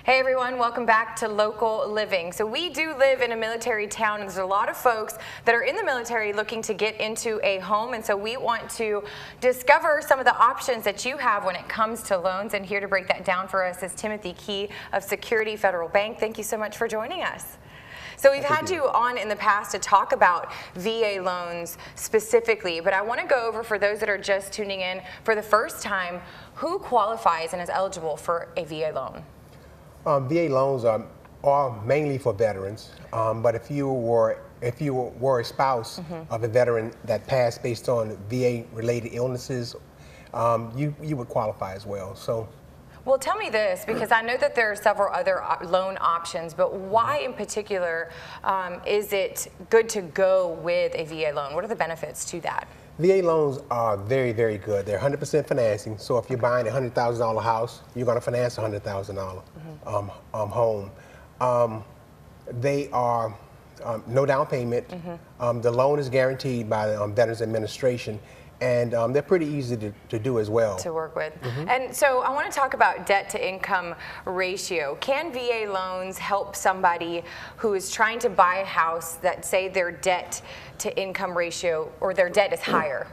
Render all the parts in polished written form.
Hey everyone, welcome back to Local Living. So we do live in a military town, and there's a lot of folks that are in the military looking to get into a home, and so we want to discover some of the options that you have when it comes to loans, and here to break that down for us is Timothy Key of Security Federal Bank. Thank you so much for joining us. So we've had you on in the past to talk about VA loans specifically, but I want to go over, for those that are just tuning in for the first time, who qualifies and is eligible for a VA loan? VA loans are mainly for veterans, but if you were a spouse of a veteran that passed based on VA-related illnesses, you would qualify as well. So. Well, tell me this, because I know that there are several other loan options, but why in particular is it good to go with a VA loan? What are the benefits to that? VA loans are very, very good. They're 100% financing. So if you're buying a $100,000 house, you're going to finance a $100,000 home. They are no down payment. The loan is guaranteed by the Veterans Administration. And they're pretty easy to do as well. To work with. And so I want to talk about debt to income ratio. Can VA loans help somebody who is trying to buy a house that, say, their debt to income ratio or their debt is higher?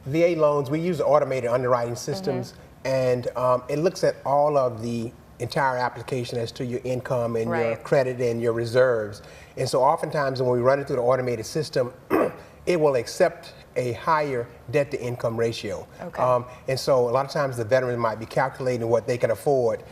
VA loans, we use automated underwriting systems, and it looks at all of the entire application as to your income and your credit and your reserves. And so oftentimes when we run it through the automated system, it will accept a higher debt to income ratio. And so a lot of times the veterans might be calculating what they can afford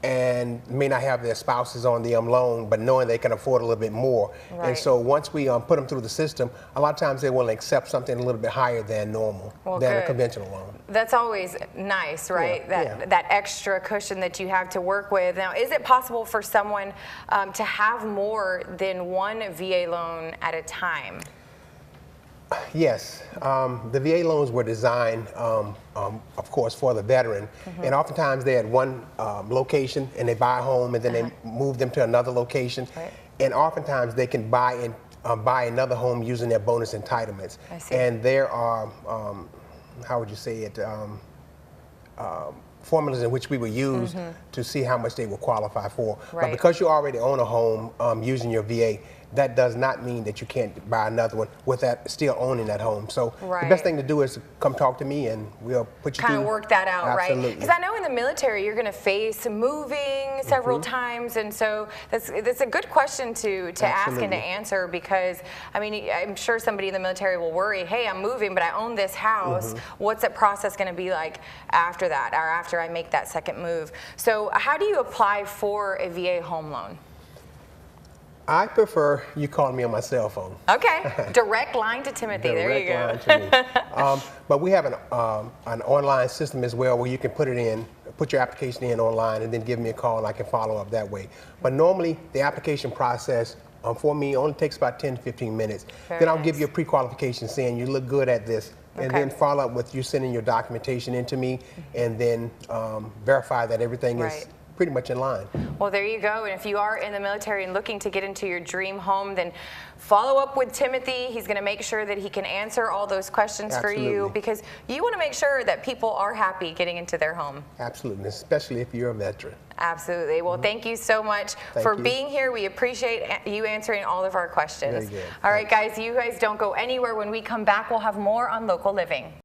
and may not have their spouses on the loan, but knowing they can afford a little bit more. And so once we put them through the system, a lot of times they will accept something a little bit higher than normal, than a conventional loan. That's always nice, right? That extra cushion that you have to work with. Now, is it possible for someone to have more than one VA loan at a time? Yes, the VA loans were designed, of course, for the veteran, and oftentimes they're at one location and they buy a home and then they move them to another location, and oftentimes they can buy another home using their bonus entitlements. And there are, how would you say it, formulas in which we will use to see how much they will qualify for. But because you already own a home using your VA, that does not mean that you can't buy another one without still owning that home. So the best thing to do is to come talk to me and we'll put you through. Kind of work that out, Absolutely. right? Because I know in the military you're going to face moving several times, and so that's a good question to ask and to answer, because I mean, I'm sure somebody in the military will worry, hey, I'm moving, but I own this house. What's that process going to be like after that, or after I make that second move? So how do you apply for a VA home loan? I prefer you calling me on my cell phone. Okay, direct line to Timothy. There you go. Direct line to me. But we have an online system as well where you can put your application in online and then give me a call and I can follow up that way. But normally the application process for me only takes about 10 to 15 minutes. Then I'll give you a pre-qualification saying you look good at this, and then follow up with you sending your documentation in to me, and then verify that everything is pretty much in line. Well, there you go. And if you are in the military and looking to get into your dream home, then follow up with Timothy. He's going to make sure that he can answer all those questions for you, because you want to make sure that people are happy getting into their home. Absolutely, especially if you're a veteran. Absolutely. Well, thank you so much for being here. We appreciate you answering all of our questions. Very good. All right, guys, you guys don't go anywhere. When we come back, we'll have more on Local Living.